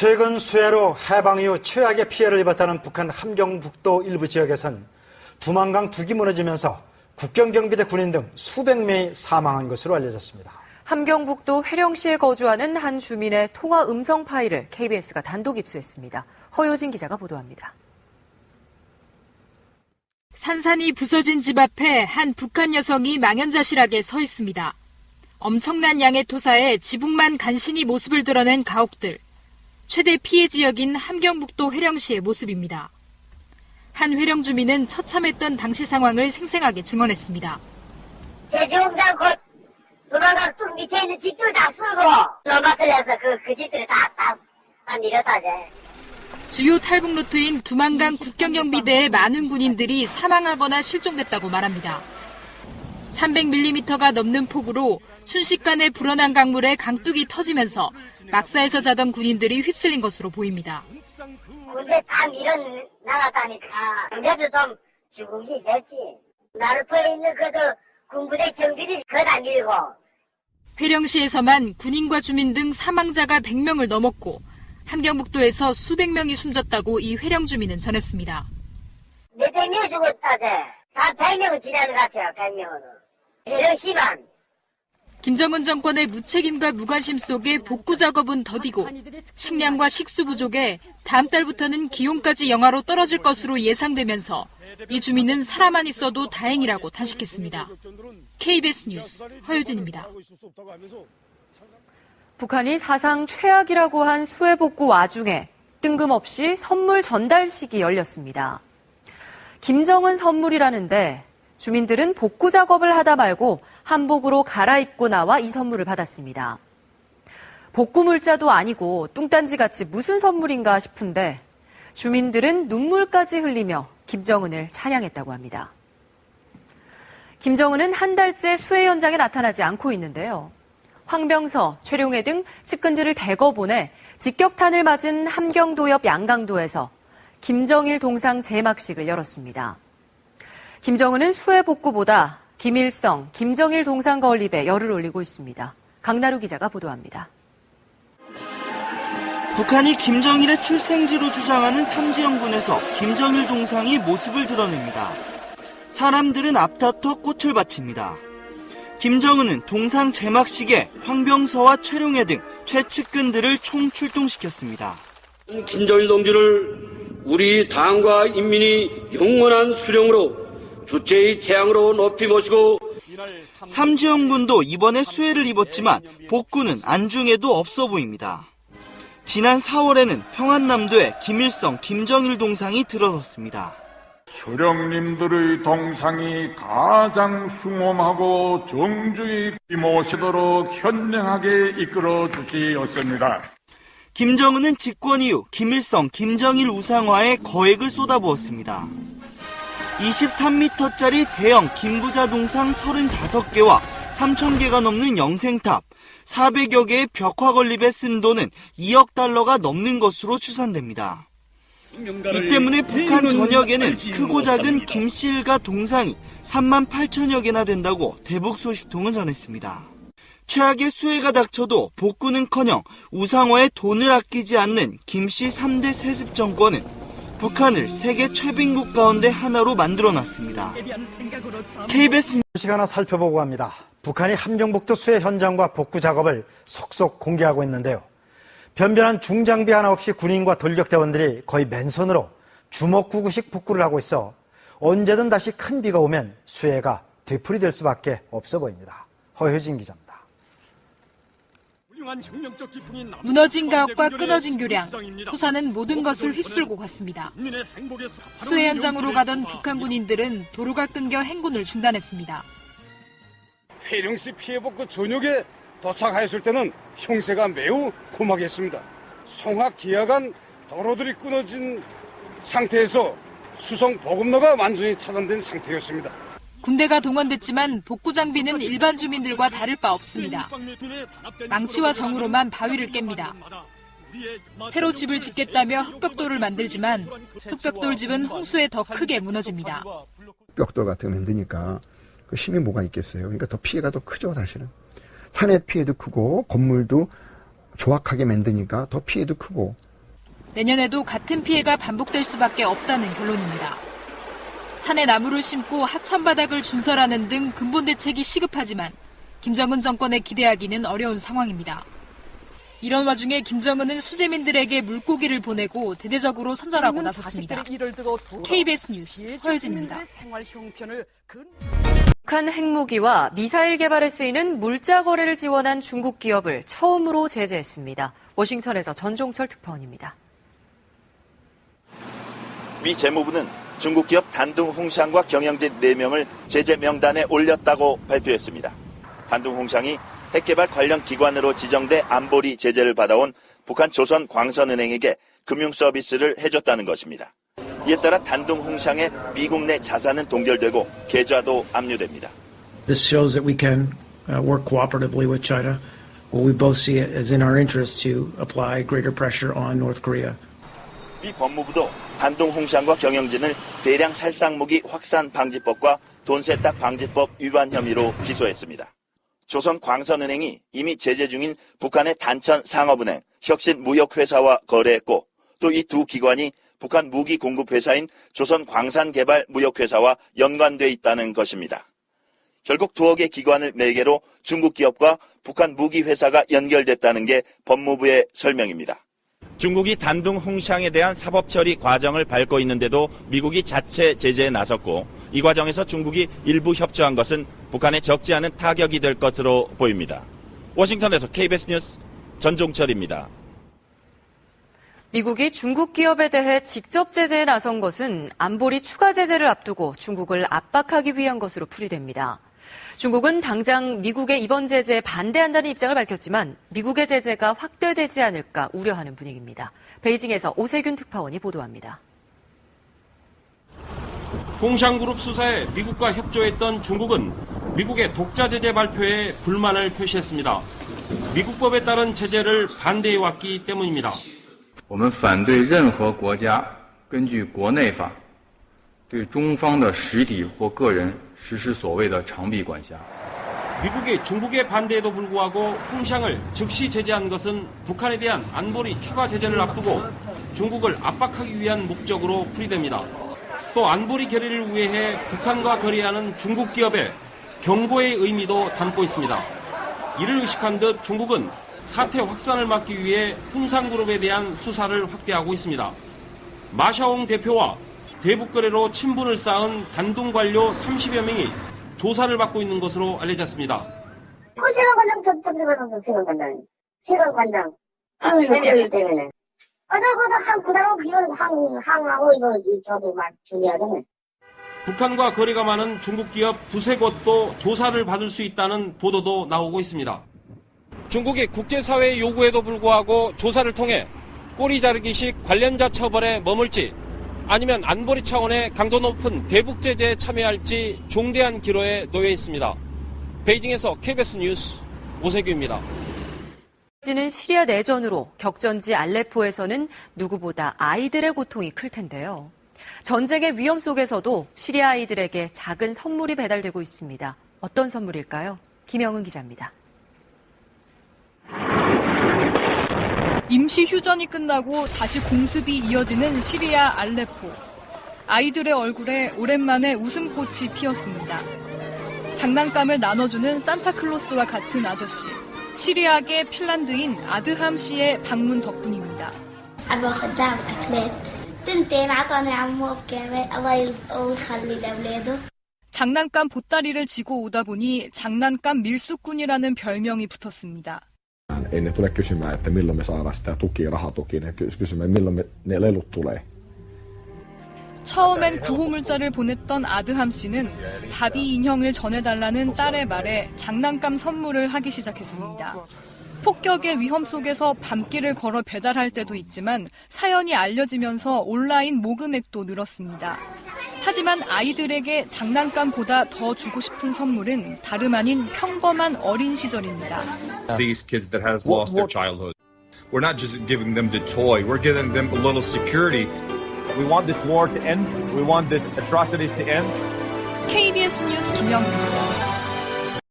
최근 수해로 해방 이후 최악의 피해를 입었다는 북한 함경북도 일부 지역에선 두만강 둑이 무너지면서 국경경비대 군인 등 수백 명이 사망한 것으로 알려졌습니다. 함경북도 회령시에 거주하는 한 주민의 통화 음성 파일을 KBS가 단독 입수했습니다. 허효진 기자가 보도합니다. 산산이 부서진 집 앞에 한 북한 여성이 망연자실하게 서 있습니다. 엄청난 양의 토사에 지붕만 간신히 모습을 드러낸 가옥들. 최대 피해 지역인 함경북도 회령시의 모습입니다. 한 회령 주민은 처참했던 당시 상황을 생생하게 증언했습니다. 대지공장 곧 도망각 뚝 밑에 있는 집들 다 쓰고 넘어뜨려서 그 집들이 다 밀었다지. 주요 탈북 루트인 두만강 국경경비대의 많은 군인들이 사망하거나 실종됐다고 말합니다. 300mm가 넘는 폭우로 순식간에 불어난 강물에 강둑이 터지면서 막사에서 자던 군인들이 휩쓸린 것으로 보입니다. 군대 다 밀어나갔다니까 경제도 좀 죽음이 됐지. 나루터에 있는 군부대 경비를 거다 밀고. 회령시에서만 군인과 주민 등 사망자가 100명을 넘었고 함경북도에서 수백 명이 숨졌다고 이 회령 주민은 전했습니다. 몇백 명이 죽었다대. 다 100명은 지나는 것 같아요. 100명은. 회령시만. 김정은 정권의 무책임과 무관심 속에 복구 작업은 더디고 식량과 식수 부족에 다음 달부터는 기온까지 영하로 떨어질 것으로 예상되면서 이 주민은 살아만 있어도 다행이라고 단식했습니다. KBS 뉴스 허유진입니다. 북한이 사상 최악이라고 한 수해 복구 와중에 뜬금없이 선물 전달식이 열렸습니다. 김정은 선물이라는데 주민들은 복구 작업을 하다 말고 한복으로 갈아입고 나와 이 선물을 받았습니다. 복구 물자도 아니고 뚱딴지같이 무슨 선물인가 싶은데 주민들은 눈물까지 흘리며 김정은을 찬양했다고 합니다. 김정은은 한 달째 수해 현장에 나타나지 않고 있는데요. 황병서, 최룡해 등 측근들을 대거 보내 직격탄을 맞은 함경도 옆 양강도에서 김정일 동상 제막식을 열었습니다. 김정은은 수해 복구보다 김일성, 김정일 동상 건립에 열을 올리고 있습니다. 강나루 기자가 보도합니다. 북한이 김정일의 출생지로 주장하는 삼지연군에서 김정일 동상이 모습을 드러냅니다. 사람들은 앞다퉈 꽃을 바칩니다. 김정은은 동상 제막식에 황병서와 최룡해 등 최측근들을 총출동시켰습니다. 김정일 동지를 우리 당과 인민이 영원한 수령으로 주체의 태양으로 높이 모시고 삼지연군도 이번에 수해를 입었지만 복구는 안중에도 없어 보입니다. 지난 4월에는 평안남도에 김일성, 김정일 동상이 들어섰습니다. 수령님들의 동상이 가장 숭엄하고 정중히 모시도록 현명하게 이끌어 주시었습니다. 김정은은 집권 이후 김일성, 김정일 우상화에 거액을 쏟아부었습니다. 23m짜리 대형 김부자 동상 35개와 3,000개가 넘는 영생탑, 400여 개의 벽화 건립에 쓴 돈은 2억 달러가 넘는 것으로 추산됩니다. 이 때문에 북한 전역에는 크고 작은 김씨 일가 동상이 38,000여 개나 된다고 대북 소식통은 전했습니다. 최악의 수해가 닥쳐도 복구는커녕 우상화에 돈을 아끼지 않는 김씨 3대 세습 정권은 북한을 세계 최빈국 가운데 하나로 만들어놨습니다. KBS 소식 하나 살펴보고 갑니다. 북한이 함경북도 수해 현장과 복구 작업을 속속 공개하고 있는데요. 변변한 중장비 하나 없이 군인과 돌격대원들이 거의 맨손으로 주먹구구식 복구를 하고 있어 언제든 다시 큰 비가 오면 수해가 되풀이될 수밖에 없어 보입니다. 허효진 기자입니다. 무너진 가옥과 끊어진 교량, 토사는 모든 것을 휩쓸고 갔습니다. 수해 현장으로 가던 북한 군인들은 도로가 끊겨 행군을 중단했습니다. 회령시 피해복구 전역에 도착하였을 때는 형세가 매우 험하겠습니다. 송화 기하간 도로들이 끊어진 상태에서 수송 보급로가 완전히 차단된 상태였습니다. 군대가 동원됐지만 복구 장비는 일반 주민들과 다를 바 없습니다. 망치와 정으로만 바위를 깹니다. 새로 집을 짓겠다며 흑벽돌을 만들지만 흑벽돌 집은 홍수에 더 크게 무너집니다. 흑벽돌 같은 거 만드니까 그 힘이 뭐가 있겠어요. 그러니까 더 피해가 더 크죠, 사실은. 산의 피해도 크고 건물도 조악하게 만드니까 더 피해도 크고 내년에도 같은 피해가 반복될 수밖에 없다는 결론입니다. 산에 나무를 심고 하천 바닥을 준설하는 등 근본 대책이 시급하지만 김정은 정권에 기대하기는 어려운 상황입니다. 이런 와중에 김정은은 수재민들에게 물고기를 보내고 대대적으로 선전하고 나섰습니다. KBS 뉴스 허유진입니다. 북한 핵무기와 미사일 개발에 쓰이는 물자 거래를 지원한 중국 기업을 처음으로 제재했습니다. 워싱턴에서 전종철 특파원입니다. 미 재무부는 중국 기업 단둥홍샹과 경영진 4명을 제재 명단에 올렸다고 발표했습니다. 단둥홍샹이 핵개발 관련 기관으로 지정돼 안보리 제재를 받아온 북한 조선광선은행에게 금융 서비스를 해줬다는 것입니다. 이에 따라 단둥홍샹의 미국 내 자산은 동결되고 계좌도 압류됩니다. This shows that we can work cooperatively with China. Well, we both see it as in our interest to apply greater pressure on North Korea. 미 법무부도 단둥홍샹과 경영진을 대량 살상무기 확산 방지법과 돈세탁 방지법 위반 혐의로 기소했습니다. 조선광선은행이 이미 제재 중인 북한의 단천 상업은행, 혁신무역회사와 거래했고 또 이 두 기관이 북한 무기 공급 회사인 조선광산개발무역회사와 연관돼 있다는 것입니다. 결국 두어 개 기관을 매개로 중국 기업과 북한 무기 회사가 연결됐다는 게 법무부의 설명입니다. 중국이 단둥홍샹에 대한 사법 처리 과정을 밟고 있는데도 미국이 자체 제재에 나섰고 이 과정에서 중국이 일부 협조한 것은 북한에 적지 않은 타격이 될 것으로 보입니다. 워싱턴에서 KBS 뉴스 전종철입니다. 미국이 중국 기업에 대해 직접 제재에 나선 것은 안보리 추가 제재를 앞두고 중국을 압박하기 위한 것으로 풀이됩니다. 중국은 당장 미국의 이번 제재에 반대한다는 입장을 밝혔지만 미국의 제재가 확대되지 않을까 우려하는 분위기입니다. 베이징에서 오세균 특파원이 보도합니다. 홍샹그룹 수사에 미국과 협조했던 중국은 미국의 독자 제재 발표에 불만을 표시했습니다. 미국법에 따른 제재를 반대해왔기 때문입니다. 我们反对任何国家根据国内法对中方的实体或个人实施所谓的长臂管辖. 미국이 중국의 반대에도 불구하고 홍샹을 즉시 제재한 것은 북한에 대한 안보리 추가 제재를 앞두고 중국을 압박하기 위한 목적으로 풀이됩니다. 또 안보리 결의를 우회해 북한과 거래하는 중국 기업의 경고의 의미도 담고 있습니다. 이를 의식한 듯 중국은 사태 확산을 막기 위해 홍상그룹에 대한 수사를 확대하고 있습니다. 마샤옹 대표와 대북 거래로 친분을 쌓은 단둥 관료 30여 명이 조사를 받고 있는 것으로 알려졌습니다. 세관관장 때문에. 항하고 이거 저도 막 준비하잖아요. 북한과 거래가 많은 중국 기업 두세 곳도 조사를 받을 수 있다는 보도도 나오고 있습니다. 중국이 국제사회의 요구에도 불구하고 조사를 통해 꼬리 자르기식 관련자 처벌에 머물지 아니면 안보리 차원의 강도 높은 대북 제재에 참여할지 중대한 기로에 놓여 있습니다. 베이징에서 KBS 뉴스 오세규입니다. 지는 시리아 내전으로 격전지 알레포에서는 누구보다 아이들의 고통이 클 텐데요. 전쟁의 위험 속에서도 시리아 아이들에게 작은 선물이 배달되고 있습니다. 어떤 선물일까요? 김영은 기자입니다. 임시 휴전이 끝나고 다시 공습이 이어지는 시리아 알레포. 아이들의 얼굴에 오랜만에 웃음꽃이 피었습니다. 장난감을 나눠주는 산타클로스와 같은 아저씨. 시리아계 핀란드인 아드함 씨의 방문 덕분입니다. 장난감 보따리를 지고 오다 보니 장난감 밀수꾼이라는 별명이 붙었습니다. Ei ne tule kysymään, että milloin me saadaan sitä rahatuki. Ne kysymään, milloin ne lelut tulee. 처음엔 구호물자를 보냈던 아드함 씨는 바비 인형을 전해달라는 딸의 말에 장난감 선물을 하기 시작했습니다. 폭격의 위험 속에서 밤길을 걸어 배달할 때도 있지만 사연이 알려지면서 온라인 모금액도 늘었습니다. 하지만 아이들에게 장난감보다 더 주고 싶은 선물은 다름 아닌 평범한 어린 시절입니다. These kids that has lost their childhood. We're not just giving them the toy. We're giving them a little security. We want this war to end. We want these atrocities to end. KBS 뉴스 김영입니다.